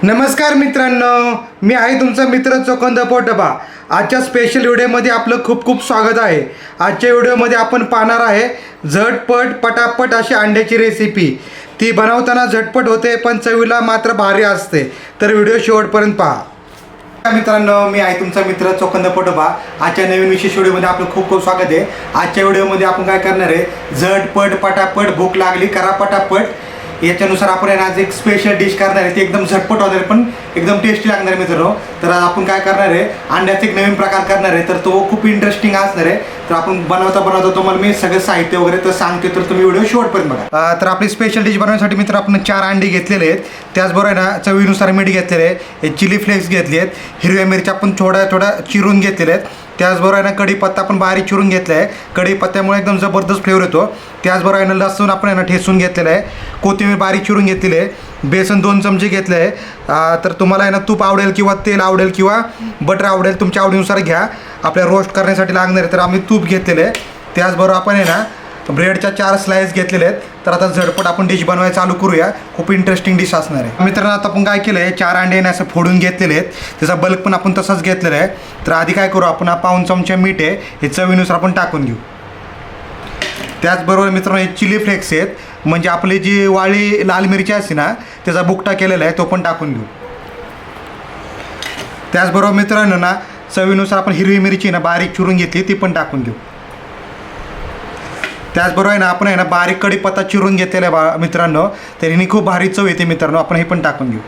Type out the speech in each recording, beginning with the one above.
नमस्कार मित्रांनो, मी आहे तुमचा मित्र चोखंद पोटबा। आजच्या स्पेशल व्हिडिओमध्ये आपलं खूप खूप स्वागत आहे। आजच्या व्हिडिओमध्ये आपण पाहणार आहे झटपट पटापट अशी अंड्याची रेसिपी। ती बनवताना झटपट होते पण चवीला मात्र भारी असते, तर व्हिडिओ शेवटपर्यंत पहा। मित्रांनो, मी आहे तुमचा मित्र चोखंद पोटबा। आजच्या नवीन विशेष व्हिडिओमध्ये आपलं खूप खूप स्वागत आहे। आजच्या व्हिडिओमध्ये आपण काय करणार आहे, झटपट पटापट, भूक लागली करा पटापट, याच्यानुसार आपण आज एक स्पेशल डिश करणार आहे। ती एकदम झटपट होणार आहे पण एकदम टेस्टी लागणार आहे मित्रांनो। तर आपण काय करणार आहे, अंड्याचा एक नवीन प्रकार करणार आहे, तर तो खूप इंटरेस्टिंग असणार आहे। तर आपण बनवता तुम्हाला मी सगळं साहित्य वगैरे तर सांगते, तर तुम्ही व्हिडिओ शेवटपर्यंत बघा। तर आपली स्पेशल डिश बनवण्यासाठी मित्र आपण 4 अंडी घेतलेले आहेत, त्याचबरोबर आहे ना चवीनुसार मीठ घेतलेले आहे, चिली फ्लेक्स घेतले आहेत, हिरव्या मिरच्या आपण थोड्या चिरून घेतलेल्या आहेत, त्याचबरोबर आहे ना कढीपत्ता आपण बारीक चिरून घेतला आहे। कढीपत्त्यामुळे एकदम जबरदस्त फ्लेवर येतो। त्याचबरोबर आहे ना लसूण आपण आहे ना ठेचून घेतलेलं आहे, कोथिंबीर बारीक चिरून घेतलेली आहे, बेसन 2 चमचे घेतले आहे। तर तुम्हाला आहे ना तूप आवडेल किंवा तेल आवडेल किंवा बटर आवडेल, तुमच्या आवडीनुसार घ्या। आपल्या रोस्ट करण्यासाठी लागणार आहे तर आम्ही तूप घेतलेले आहे। त्याचबरोबर आपण आहे ना ब्रेडच्या 4 स्लाइस घेतलेले आहेत। तर आता झटपट आपण डिश बनवायला चालू करूया, खूप इंटरेस्टिंग डिश असणार आहे मित्रांनो। आता आपण काय केलं आहे, 4 अंडे असं फोडून घेतलेले आहेत, त्याचा बल्क पण आपण तसाच घेतलेला आहे। तर आधी काय करू, आपण 1 चमचा मीठ आहे हे चवीनुसार आपण टाकून घेऊ। त्याचबरोबर मित्रांनो हे चिली फ्लेक्स आहेत, म्हणजे आपली जी वाळी लाल मिरची असते ना त्याचा बुकटा केलेला आहे, तो पण टाकून घेऊ। त्याचबरोबर मित्रांनो ना चवीनुसार आपण हिरवी मिरची ना बारीक चिरून घेतली, ती पण टाकून घेऊ। त्याचबरोबर आहे ना आपण आहे ना बारीक कढीपत्ता चिरून घेतलेला आहे मित्रांनो, तर हिने खूप भारी चव येते मित्रांनो, आपण हे पण टाकून घेऊ।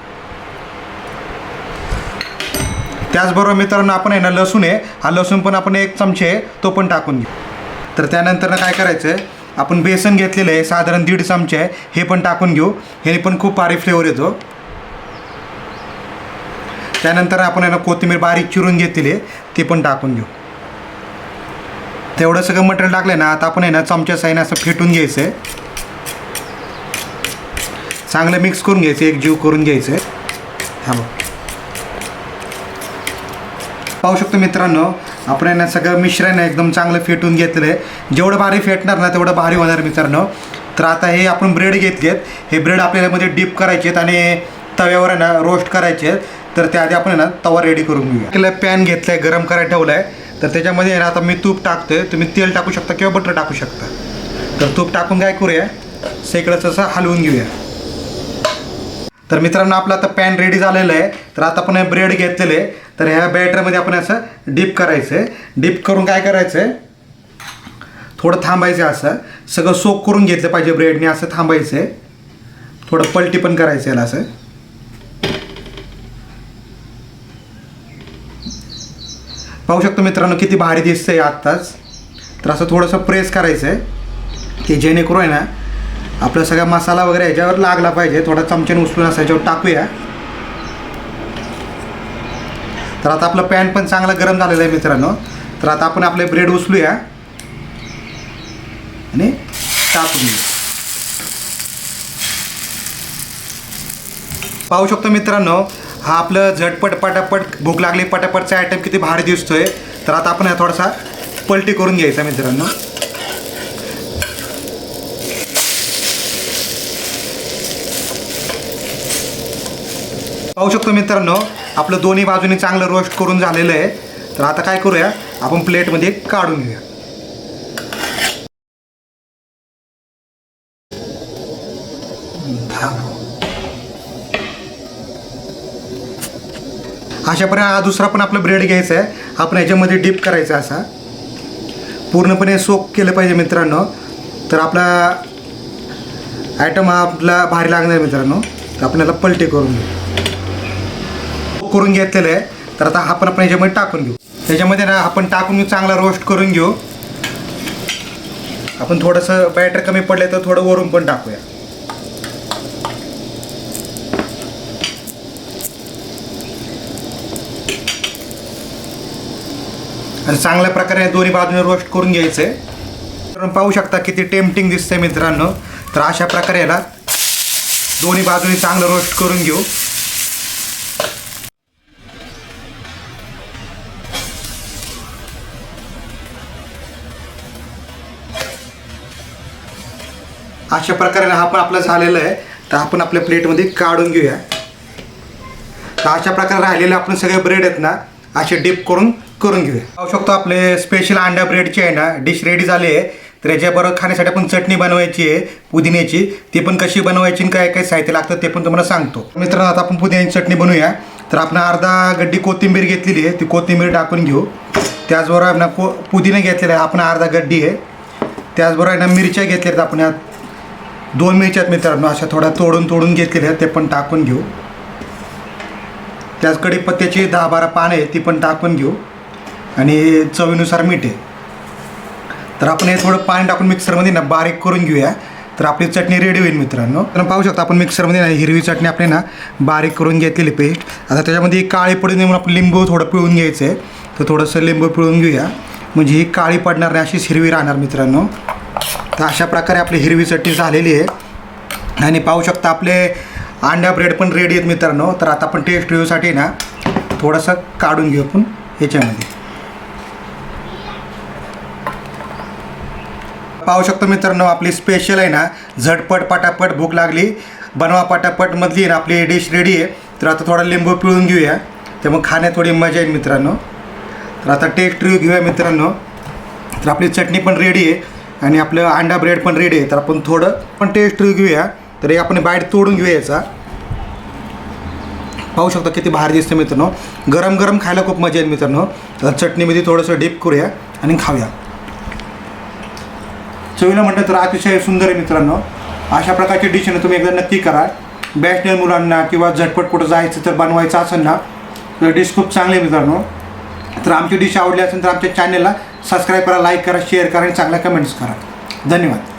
त्याचबरोबर मित्रांनो आपण आहे ना लसूण आहे, हा लसूण पण आपण 1 चमचे आहे तो पण टाकून घेऊ। तर त्यानंतर काय करायचं आहे, आपण बेसन घेतलेलं आहे साधारण 1.5 चमचे आहे, हे पण टाकून घेऊ, ह्याने पण खूप भारी फ्लेवर येतो। त्यानंतर आपण आहे ना कोथिंबीर बारीक चिरून घेतलेली आहे, ते पण टाकून घेऊ। तेवढं सगळं मटेरियल टाकलं ना, आता आपण आहे ना चमच्या साईने असं फेटून घ्यायचं आहे, चांगलं मिक्स करून घ्यायचं, एकजीव करून घ्यायचं आहे। हा बघ, पाहू शकतो मित्रांनो आपण आहे ना सगळं मिश्रण आहे एकदम चांगलं फेटून घेतलेलं आहे। जेवढं भारी फेटणार ना तेवढं भारी होणार मित्रांनो। तर आता हे आपण ब्रेड घेतले आहेत, हे ब्रेड आपल्याला मध्ये डीप करायचे आहेत आणि तव्यावर आहे ना रोस्ट करायचे आहेत। तर त्याआधी आपण आहे ना तवा रेडी करून घेऊया। आपल्याला पॅन घेतला आहे, गरम करायला ठेवला आहे, तर त्याच्यामध्ये ना आता मी तूप टाकतोय, तुम्ही तेल टाकू शकता किंवा बटर टाकू शकता। तर तूप टाकून काय करूया, सगळंच असं हलवून घेऊया। तर मित्रांनो आपलं आता पॅन रेडी झालेलं आहे। तर आता आपण ब्रेड घेतलेले आहे, तर ह्या बॅटरमध्ये आपण असं डीप करायचं आहे। डीप करून काय करायचं आहे, थोडं थांबायचं, असं सगळं सोक करून घेतलं पाहिजे ब्रेडने, असं थांबायचं आहे, थोडं पलटी पण करायचं याला असं। पाहू शकतो मित्रांनो किती भारी दिसतंय आत्ताच। तर असं थोडंसं प्रेस करायचं आहे की जेणेकरून आहे ना आपला सगळा मसाला वगैरे ह्याच्यावर लागला पाहिजे। थोडा चमच्याने उचलून असं ह्याच्यावर टाकूया। तर आता आपलं पॅन पण चांगला गरम झालेला आहे मित्रांनो। तर आता आपण आपले ब्रेड उचलूया आणि टाकून घेऊ। पाहू शकतो मित्रांनो हा आपलं झटपट पटापट भूक लागली पटापटचा आयटम किती भारी दिसतोय। तर आता आपण थोडासा पलटी करून घ्यायचा मित्रांनो। पाहू शकतो मित्रांनो आपलं दोन्ही बाजूनी चांगलं रोस्ट करून झालेलं आहे। तर आता काय करूया, आपण प्लेटमध्ये काढून घेऊया। अशा प्रकारे दुसरा पण आपलं ब्रेड घ्यायचा आहे, आपण ह्याच्यामध्ये डीप करायचं, असा पूर्णपणे सोक केलं पाहिजे मित्रांनो। तर आपला आयटम आपला भारी लागणार मित्रांनो। तर आपल्याला पलटी करून घेऊ, करून घेतलेलं आहे। तर आता आपण ह्याच्यामध्ये टाकून घेऊ, त्याच्यामध्ये ना आपण टाकून घेऊ, चांगला रोस्ट करून घेऊ। आपण थोडंसं बॅटर कमी पडले तर थोडं वरून पण टाकूया। आणि चांगल्या प्रकारे दोन्ही बाजूने रोस्ट करून घ्यायचं आहे। तर पाहू शकता किती टेम्पटिंग दिसतंय मित्रांनो। तर अशा प्रकारे याला दोन्ही बाजूने चांगलं रोस्ट करून घेऊ। अशा प्रकारे हा पण आपलं झालेलं आहे। तर आपण आपल्या प्लेटमध्ये काढून घेऊया। तर अशा प्रकारे राहिलेले आपण सगळे ब्रेड आहेत ना असे डिप करून घेऊया. पाहू शकतो आपले स्पेशल अंडा ब्रेडची आहे ना डिश रेडी झाली आहे. तर याच्याबरोबर खाण्यासाठी आपण चटणी बनवायची आहे पुदिन्याची. ती पण कशी बनवायची आणि काय काय साहित्य लागतं ते पण तुम्हाला सांगतो. मित्रांनो आता आपण पुदिन्याची चटणी बनवूया. तर आपण अर्धा गड्डी कोथिंबीर घेतलेली आहे, ती कोथिंबीर टाकून घेऊ. त्याचबरोबर आपण पुदिना घेतलेला आहे आपण अर्धा गड्डी आहे. त्याचबरोबर आहे ना मिरच्या घेतल्या आहेत आपण, यात 2 मिरच्या आहेत मित्रांनो अशा थोड्या तोडून घेतलेल्या आहेत, ते पण टाकून घेऊ. त्याच कढीपत्त्याची 10-12 पानं आहे ती पण टाकून घेऊ आणि चवीनुसार मीठ आहे. तर आपण हे थोडं पाणी टाकून मिक्सरमध्ये ना बारीक करून घेऊया. तर आपली चटणी रेडी होईल मित्रांनो. तर पाहू शकता आपण मिक्सरमध्ये ना हिरवी चटणी आपली ना बारीक करून घेतलेली पेस्ट. आता त्याच्यामध्ये काळी पडू नये म्हणून आपण लिंबू थोडं पिळून घ्यायचं आहे. तर थोडंसं लिंबू पिळून घेऊया म्हणजे ही काळी पडणार नाही, अशीच हिरवी राहणार मित्रांनो. तर अशा प्रकारे आपली हिरवी चटणी झालेली आहे आणि पाहू शकता आपले अंडा ब्रेड पण रेडी आहेत मित्रांनो. तर आता आपण टेस्ट रिव्ह्यूसाठी ना थोडंसं काढून घेऊ आपण ह्याच्यामध्ये. पाहू शकतो मित्रांनो आपली स्पेशल आहे ना झटपट पटापट भूक लागली बनवा पटापट मधली ना आपली डिश रेडी आहे. तर आता थोडा लिंबू पिळून घेऊया, त्यामुळे खाण्यात थोडी मजा येईल मित्रांनो. तर आता टेस्ट रिव्ह्यू घेऊया मित्रांनो. तर आपली चटणी पण रेडी आहे आणि आपलं अंडा ब्रेड पण रेडी आहे. तर आपण थोडं पण टेस्ट रिव्ह्यू घेऊया. तर हे आपण बाईट तोडून घेऊया याचा. पाहू शकता किती भारी दिसतं मित्रांनो. गरम गरम खायला खूप मजा येईल मित्रांनो. तर चटणीमध्ये थोडंसं डीप करूया आणि खाऊया. चवीला म्हटलं तर अतिशय सुंदर आहे मित्रांनो. अशा प्रकारची डिश ना तुम्ही एकदा नक्की करा. बॅचलर मुलांना किंवा झटपट कुठं जायचं तर बनवायचं असेल ना तर डिश खूप चांगली आहे मित्रांनो. तर आमची डिश आवडली असेल तर आमच्या चॅनलला सबस्क्राईब करा, लाईक करा, शेअर करा आणि चांगल्या कमेंट्स करा. धन्यवाद.